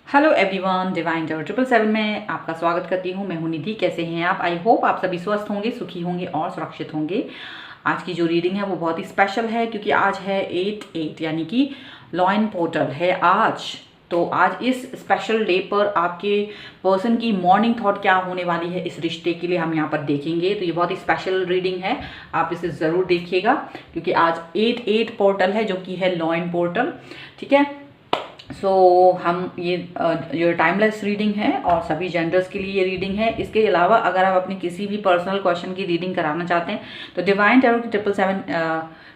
Hello everyone, divine tower 777 में आपका स्वागत करती हूँ। मैं हूँ निधि। कैसे हैं आप? आई होप आप सभी स्वस्थ होंगे, सुखी होंगे और सुरक्षित होंगे। आज की जो रीडिंग है वो बहुत ही स्पेशल है क्योंकि आज है 8/8 यानी कि लॉइन पोर्टल है आज। तो आज इस स्पेशल डे पर आपके पर्सन की मॉर्निंग थॉट क्या होने वाली है इस रिश्ते के लिए हम यहाँ पर देखेंगे। तो ये बहुत ही स्पेशल रीडिंग है, आप इसे ज़रूर देखिएगा क्योंकि आज 8/8 पोर्टल है जो कि है लॉइन पोर्टल। ठीक है, सो हम ये टाइमलेस रीडिंग है और सभी जेंडर्स के लिए ये रीडिंग है। इसके अलावा अगर आप अपने किसी भी पर्सनल क्वेश्चन की रीडिंग कराना चाहते हैं तो डिवाइन टैरो की 777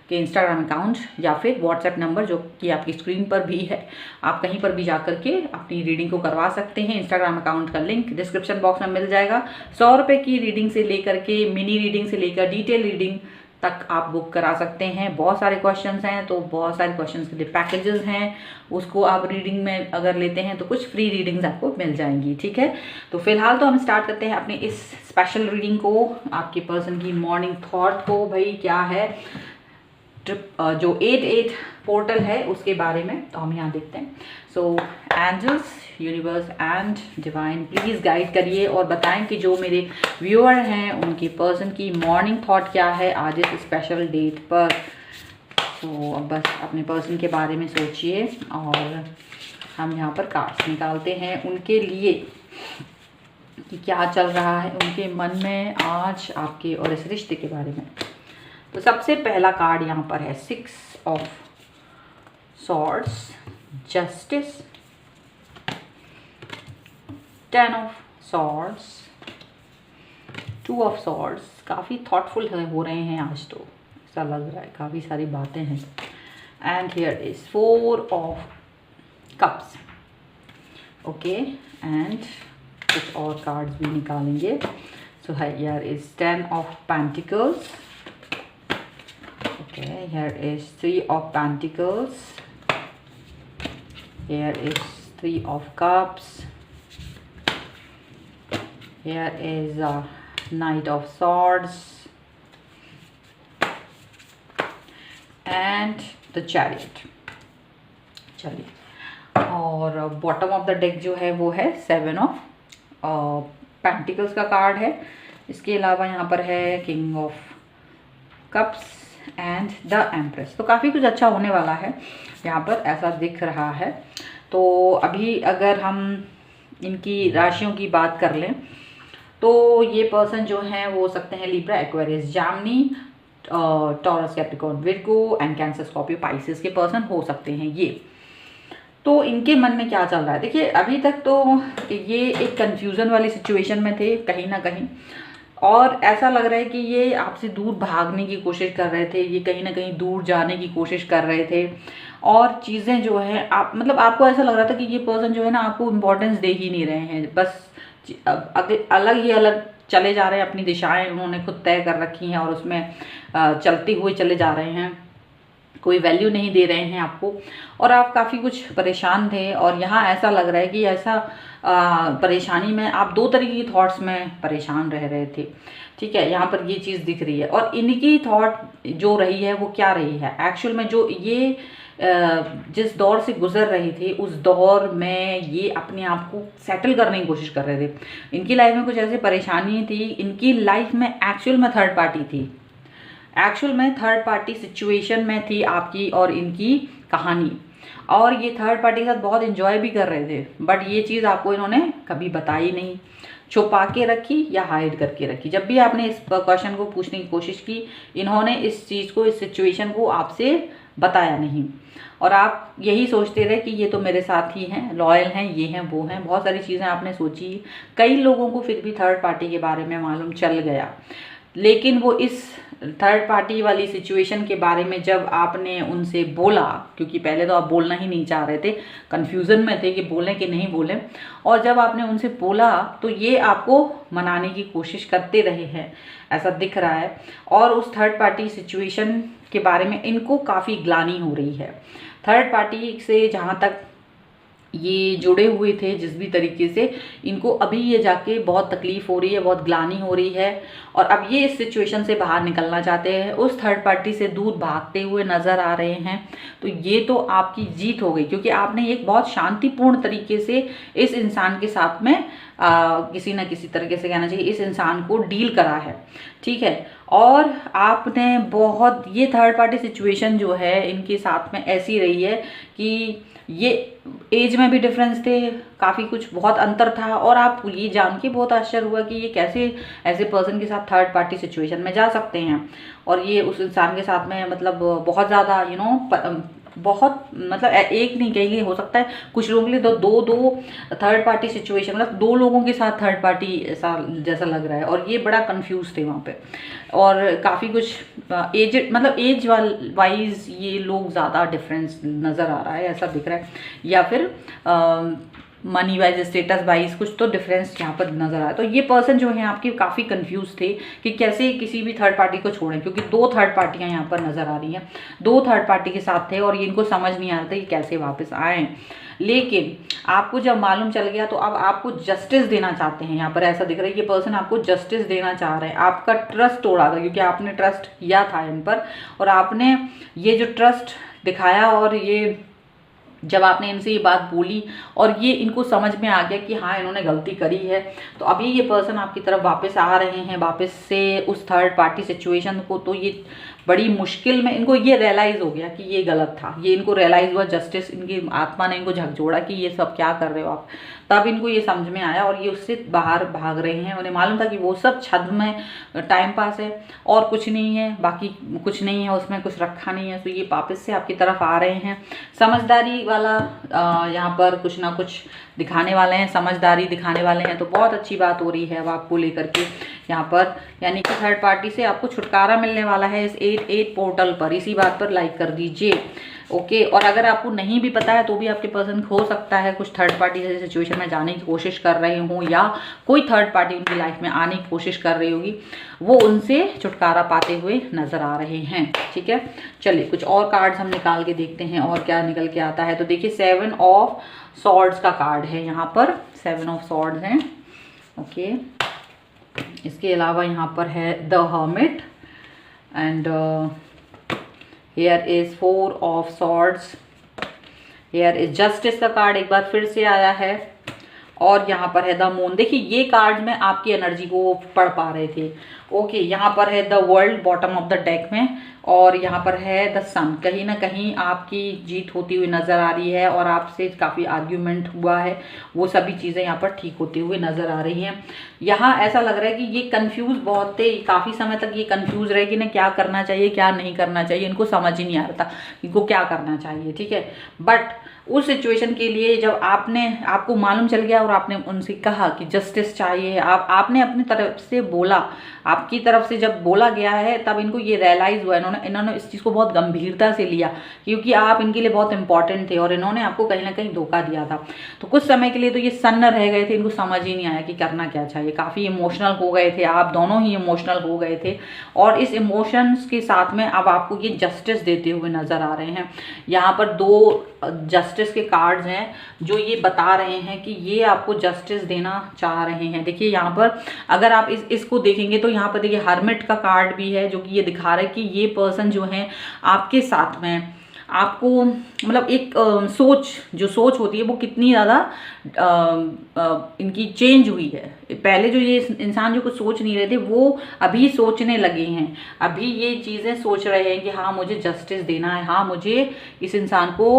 के इंस्टाग्राम अकाउंट या फिर व्हाट्सएप नंबर जो कि आपकी स्क्रीन पर भी है, आप कहीं पर भी जा करके अपनी रीडिंग को करवा सकते हैं। इंस्टाग्राम अकाउंट का लिंक डिस्क्रिप्शन बॉक्स में मिल जाएगा। 100 रुपये की रीडिंग से लेकर के मिनी रीडिंग से लेकर डिटेल रीडिंग तक आप बुक करा सकते हैं। बहुत सारे क्वेश्चंस हैं तो बहुत सारे क्वेश्चंस के लिए पैकेजेस हैं, उसको आप रीडिंग में अगर लेते हैं तो कुछ फ्री रीडिंग्स आपको मिल जाएंगी। ठीक है, तो फिलहाल तो हम स्टार्ट करते हैं अपने इस स्पेशल रीडिंग को। आपके पर्सन की मॉर्निंग थॉट को भाई क्या है जो 8/8 पोर्टल है उसके बारे में तो हम यहाँ देखते हैं। So angels, universe and divine please guide करिए और बताएं कि जो मेरे व्यूअर हैं उनकी पर्सन की मॉर्निंग थॉट क्या है आज इस स्पेशल डेट पर। तो अब बस अपने पर्सन के बारे में सोचिए और हम यहाँ पर कार्ड्स निकालते हैं उनके लिए कि क्या चल रहा है उनके मन में आज आपके और इस रिश्ते के बारे में। तो सबसे पहला कार्ड यहाँ पर है 6 of swords, justice, 10 of swords, 2 of swords. काफ़ी थॉटफुल हो रहे हैं आज, तो ऐसा लग रहा है काफ़ी सारी बातें हैं। And here is 4 of cups. Okay, and कुछ और कार्ड्स भी निकालेंगे। So here is 10 of pentacles. Okay, here is 3 of Pentacles. Here is 3 of Cups. Here is a Knight of Swords and the Chariot. चलिए, और bottom of the deck जो है वो है 7 ऑफ पेंटिकल्स का कार्ड है। इसके अलावा यहाँ पर है king of cups and the empress. तो काफ़ी कुछ अच्छा होने वाला है यहाँ पर, ऐसा दिख रहा है। तो अभी अगर हम इनकी राशियों की बात कर लें तो ये पर्सन जो हैं वो हो सकते हैं Libra, Aquarius, Jamini, taurus, Capricorn, Virgo and cancer, Scorpio, Pisces के पर्सन हो सकते हैं ये। तो इनके मन में क्या चल रहा है, देखिए अभी तक तो ये एक कन्फ्यूज़न वाली सिचुएशन में थे कहीं ना कहीं, और ऐसा लग रहा है कि ये आपसे दूर भागने की कोशिश कर रहे थे, ये कहीं ना कहीं दूर जाने की कोशिश कर रहे थे। और चीज़ें जो है आप मतलब आपको ऐसा लग रहा था कि ये पर्सन जो है ना आपको इम्पोर्टेंस दे ही नहीं रहे हैं, बस अलग ही अलग चले जा रहे हैं, अपनी दिशाएं उन्होंने खुद तय कर रखी हैं और उसमें चलते हुए चले जा रहे हैं, कोई वैल्यू नहीं दे रहे हैं आपको। और आप काफ़ी कुछ परेशान थे और यहाँ ऐसा लग रहा है कि ऐसा परेशानी में आप 2 तरीके की थॉट्स में परेशान रह रहे थे। ठीक है, यहाँ पर ये चीज़ दिख रही है और इनकी थॉट जो रही है वो क्या रही है एक्चुअल में, जो ये जिस दौर से गुजर रही थी उस दौर में ये अपने आप को सेटल करने की कोशिश कर रहे थे। इनकी लाइफ में कुछ ऐसी परेशानी थी, इनकी लाइफ में एक्चुअल में थर्ड पार्टी थी, एक्चुअल में थर्ड पार्टी सिचुएशन में थी आपकी और इनकी कहानी, और ये थर्ड पार्टी के साथ बहुत इन्जॉय भी कर रहे थे। बट ये चीज़ आपको इन्होंने कभी बताई नहीं, छुपा के रखी या हाइड करके रखी। जब भी आपने इस क्वेश्चन को पूछने की कोशिश की इन्होंने इस चीज़ को, इस सिचुएशन को आपसे बताया नहीं, और आप यही सोचते रहे कि ये तो मेरे साथ ही हैं, लॉयल हैं, ये हैं वो हैं, बहुत सारी चीज़ें आपने सोची। कई लोगों को फिर भी थर्ड पार्टी के बारे में मालूम चल गया, लेकिन वो इस थर्ड पार्टी वाली सिचुएशन के बारे में जब आपने उनसे बोला, क्योंकि पहले तो आप बोलना ही नहीं चाह रहे थे, कन्फ्यूज़न में थे कि बोलें कि नहीं बोलें, और जब आपने उनसे बोला तो ये आपको मनाने की कोशिश करते रहे हैं ऐसा दिख रहा है। और उस थर्ड पार्टी सिचुएशन के बारे में इनको काफ़ी ग्लानि हो रही है। थर्ड पार्टी से जहाँ तक ये जुड़े हुए थे जिस भी तरीके से, इनको अभी ये जाके बहुत तकलीफ हो रही है, बहुत ग्लानि हो रही है और अब ये इस सिचुएशन से बाहर निकलना चाहते हैं, उस थर्ड पार्टी से दूर भागते हुए नजर आ रहे हैं। तो ये तो आपकी जीत हो गई, क्योंकि आपने एक बहुत शांतिपूर्ण तरीके से इस इंसान के साथ में किसी ना किसी तरीके से कहना चाहिए इस इंसान को डील करा है, ठीक है। और आपने बहुत, ये थर्ड पार्टी सिचुएशन जो है इनके साथ में ऐसी रही है कि ये एज में भी डिफरेंस थे, काफ़ी कुछ बहुत अंतर था और आप ये जान के बहुत आश्चर्य हुआ कि ये कैसे ऐसे पर्सन के साथ थर्ड पार्टी सिचुएशन में जा सकते हैं। और ये उस इंसान के साथ में मतलब बहुत ज़्यादा बहुत मतलब एक नहीं कहेंगे, हो सकता है कुछ लोगों के लिए दो थर्ड पार्टी सिचुएशन, मतलब दो लोगों के साथ थर्ड पार्टी ऐसा जैसा लग रहा है। और ये बड़ा कंफ्यूज थे वहाँ पे और काफ़ी कुछ एज मतलब एज वाइज ये लोग ज़्यादा डिफरेंस नज़र आ रहा है, ऐसा दिख रहा है, या फिर मनी वाइज स्टेटस वाइज कुछ तो डिफरेंस यहाँ पर नजर आया। तो ये पर्सन जो है आपके काफ़ी कंफ्यूज थे कि कैसे किसी भी थर्ड पार्टी को छोड़ें, क्योंकि दो थर्ड पार्टियाँ यहाँ पर नजर आ रही हैं, दो थर्ड पार्टी के साथ थे और ये इनको समझ नहीं आ रहा था कि कैसे वापस आए। लेकिन आपको जब मालूम चल गया तो अब आपको जस्टिस देना चाहते हैं, यहाँ पर ऐसा दिख रहा है ये पर्सन आपको जस्टिस देना चाह रहे हैं। आपका ट्रस्ट तोड़ा था क्योंकि आपने ट्रस्ट किया था इन पर और आपने ये जो ट्रस्ट दिखाया और ये जब आपने इनसे ये बात बोली और ये इनको समझ में आ गया कि हाँ इन्होंने गलती करी है, तो अभी ये पर्सन आपकी तरफ वापस आ रहे हैं, वापस से उस थर्ड पार्टी सिचुएशन को। तो ये बड़ी मुश्किल में इनको ये रियलाइज़ हो गया कि ये गलत था, ये इनको रियलाइज़ हुआ, जस्टिस इनकी आत्मा ने इनको झकझोड़ा कि ये सब क्या कर रहे हो आप। तब इनको ये समझ में आया और ये उससे बाहर भाग रहे हैं। उन्हें मालूम था कि वो सब छद्म में टाइम पास है और कुछ नहीं है, बाकी कुछ नहीं है, उसमें कुछ रखा नहीं है। तो ये वापस से आपकी तरफ आ रहे हैं, समझदारी वाला यहाँ पर कुछ ना कुछ दिखाने वाले हैं, समझदारी दिखाने वाले हैं। तो बहुत अच्छी बात हो रही है अब आपको लेकर के यहाँ पर, यानी कि थर्ड पार्टी से आपको छुटकारा मिलने वाला है इस 8 पोर्टल पर। इसी बात पर लाइक कर दीजिए, ओके। और अगर आपको नहीं भी पता है तो भी आपके पर्सन हो सकता है कुछ थर्ड पार्टी जैसे सिचुएशन में जाने की कोशिश कर रहे हों या कोई थर्ड पार्टी उनकी लाइफ में आने की कोशिश कर रही होगी, वो उनसे छुटकारा पाते हुए नजर आ रहे हैं, ठीक है। चलिए कुछ और कार्ड्स हम निकाल के देखते हैं और क्या निकल के आता है। तो देखिए 7 ऑफ सॉर्ड्स का कार्ड है यहाँ पर, 7 ऑफ सॉर्ड्स हैं, ओके। इसके अलावा यहाँ पर है the hermit and here is 4 of swords, here is justice का कार्ड एक बार फिर से आया है और यहाँ पर है द मून। देखिए ये कार्ड में आपकी एनर्जी को पढ़ पा रहे थे, ओके। यहाँ पर है the world bottom of the deck में और यहाँ पर है द सन। कहीं ना कहीं आपकी जीत होती हुई नज़र आ रही है और आपसे काफ़ी आर्ग्यूमेंट हुआ है, वो सभी चीज़ें यहाँ पर ठीक होती हुई नज़र आ रही हैं। यहाँ ऐसा लग रहा है कि ये कंफ्यूज बहुत थे, काफ़ी समय तक ये कंफ्यूज रहे कि इन्हें क्या करना चाहिए क्या नहीं करना चाहिए, इनको समझ ही नहीं आ रहा था इनको क्या करना चाहिए, ठीक है। बट उस सिचुएशन के लिए जब आपको मालूम चल गया और आपने उनसे कहा कि जस्टिस चाहिए, आपने अपनी तरफ से बोला, आपकी तरफ से जब बोला गया है तब इनको ये रियलाइज़ हुआ, इन्होंने इस चीज़ को बहुत गंभीरता से लिया क्योंकि आप इनके लिए बहुत इंपॉर्टेंट थे और इन्होंने आपको कहीं ना कहीं धोखा दिया था। तो कुछ समय के लिए तो ये सन्न रह गए थे, इनको समझ ही नहीं आया कि करना क्या चाहिए, काफ़ी इमोशनल हो गए थे, आप दोनों ही इमोशनल हो गए थे और इस इमोशंस के साथ में अब आपको ये जस्टिस देते हुए नज़र आ रहे हैं। यहाँ पर 2 जस्टिस के कार्ड्स हैं जो ये बता रहे हैं कि ये आपको जस्टिस देना चाह रहे हैं। देखिए यहाँ पर अगर आप इसको देखेंगे तो यहाँ पर देखिए हर्मिट का कार्ड भी है जो कि ये दिखा रहा है कि ये पर्सन जो है आपके साथ में आपको मतलब एक सोच होती है वो कितनी ज़्यादा इनकी चेंज हुई है। पहले जो ये इंसान जो कुछ सोच नहीं रहे थे वो अभी सोचने लगे हैं, अभी ये चीज़ें सोच रहे हैं कि हाँ मुझे जस्टिस देना है, हाँ मुझे इस इंसान को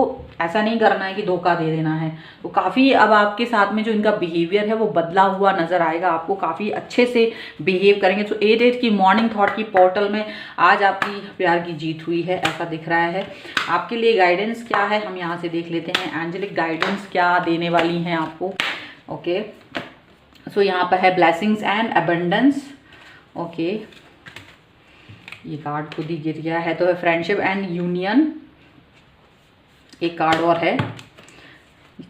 ऐसा नहीं करना है कि धोखा दे देना है। तो काफ़ी अब आपके साथ में जो इनका बिहेवियर है वो बदला हुआ नज़र आएगा, आपको काफ़ी अच्छे से बिहेव करेंगे। तो 8 की मॉर्निंग थॉट की पोर्टल में आज आपकी प्यार की जीत हुई है ऐसा दिख रहा है। आपके लिए गाइडेंस क्या है हम यहाँ से देख लेते हैं, एंजेलिक गाइडेंस क्या देने वाली हैं आपको, ओके। सो यहाँ पर है ब्लेसिंग्स एंड अबंडेंस, ओके। ये कार्ड खुद ही गिर गया है। तो है फ्रेंडशिप एंड यूनियन, एक कार्ड और है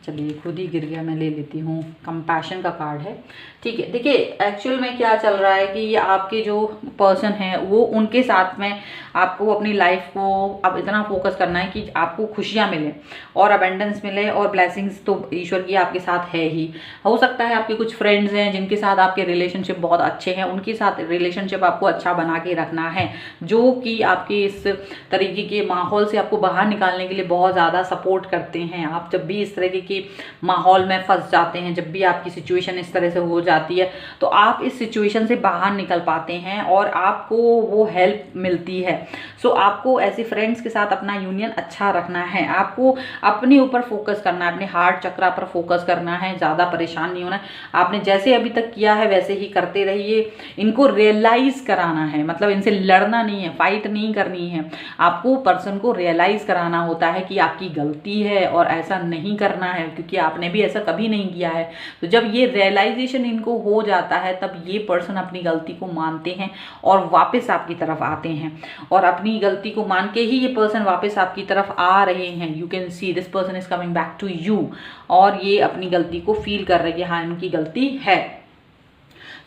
चलिए खुद ही गिर गया, मैं ले लेती हूँ। कंपैशन का कार्ड है, ठीक है। देखिए एक्चुअल में क्या चल रहा है कि ये आपके जो पर्सन है वो उनके साथ में आपको अपनी लाइफ को अब इतना फोकस करना है कि आपको खुशियाँ मिले और अबेंडेंस मिले और ब्लेसिंग्स तो ईश्वर की आपके साथ है ही। हो सकता है आपके कुछ फ्रेंड्स हैं जिनके साथ आपके रिलेशनशिप बहुत अच्छे हैं, उनके साथ रिलेशनशिप आपको अच्छा बना के रखना है, जो कि आपके इस तरीके के माहौल से आपको बाहर निकालने के लिए बहुत ज़्यादा सपोर्ट करते हैं। आप जब भी इस तरीके के माहौल में फंस जाते हैं, जब भी आपकी सिचुएशन इस तरह से हो जाती है, तो आप इस सिचुएशन से बाहर निकल पाते हैं और आपको वो हेल्प मिलती है। सो आपको ऐसे फ्रेंड्स के साथ अपना यूनियन अच्छा रखना है, आपको अपने ऊपर फोकस करना है, अपने हार्ट चक्रा पर फोकस करना है, ज़्यादा परेशान नहीं होना है। आपने जैसे अभी तक किया है वैसे ही करते रहिए। इनको रियलाइज कराना है, मतलब इनसे लड़ना नहीं है, फाइट नहीं करनी है, आपको पर्सन को रियलाइज कराना होता है कि आपकी गलती है और ऐसा नहीं करना है, क्योंकि आपने भी ऐसा कभी नहीं किया है। तो जब ये रियलाइजेशन इनको हो जाता है तब ये पर्सन अपनी गलती को मानते हैं और वापस आपकी तरफ आते हैं, और अपनी गलती को मान के ही ये पर्सन वापस आपकी तरफ आ रहे हैं। You can see this person is coming back to you, और ये अपनी गलती को फील कर रहे हैं कि हाँ इनकी गलती है।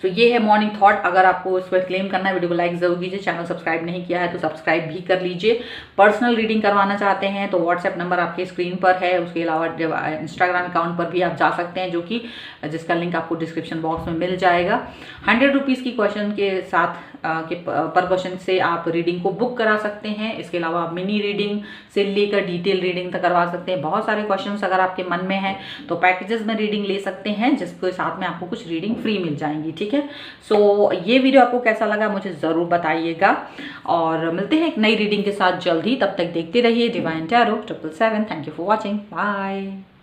तो ये है मॉर्निंग थॉट। अगर आपको इस पर क्लेम करना है, वीडियो को लाइक जरूर कीजिए, चैनल सब्सक्राइब नहीं किया है तो सब्सक्राइब भी कर लीजिए। पर्सनल रीडिंग करवाना चाहते हैं तो व्हाट्सएप नंबर आपके स्क्रीन पर है, उसके अलावा इंस्टाग्राम अकाउंट पर भी आप जा सकते हैं, जो कि जिसका लिंक आपको डिस्क्रिप्शन बॉक्स में मिल जाएगा। 100 रुपीज़ की क्वेश्चन के साथ पर क्वेश्चन से आप रीडिंग को बुक करा सकते हैं। इसके अलावा आप मिनी रीडिंग से लेकर डिटेल रीडिंग तक करवा सकते हैं। बहुत सारे क्वेश्चंस अगर आपके मन में हैं तो पैकेजेस में रीडिंग ले सकते हैं, जिसके साथ में आपको कुछ रीडिंग फ्री मिल जाएंगी, ठीक है। सो ये वीडियो आपको कैसा लगा मुझे ज़रूर बताइएगा, और मिलते हैं एक नई रीडिंग के साथ जल्द ही। तब तक देखते रहिए divine tarot 777। Thank you for watching, bye.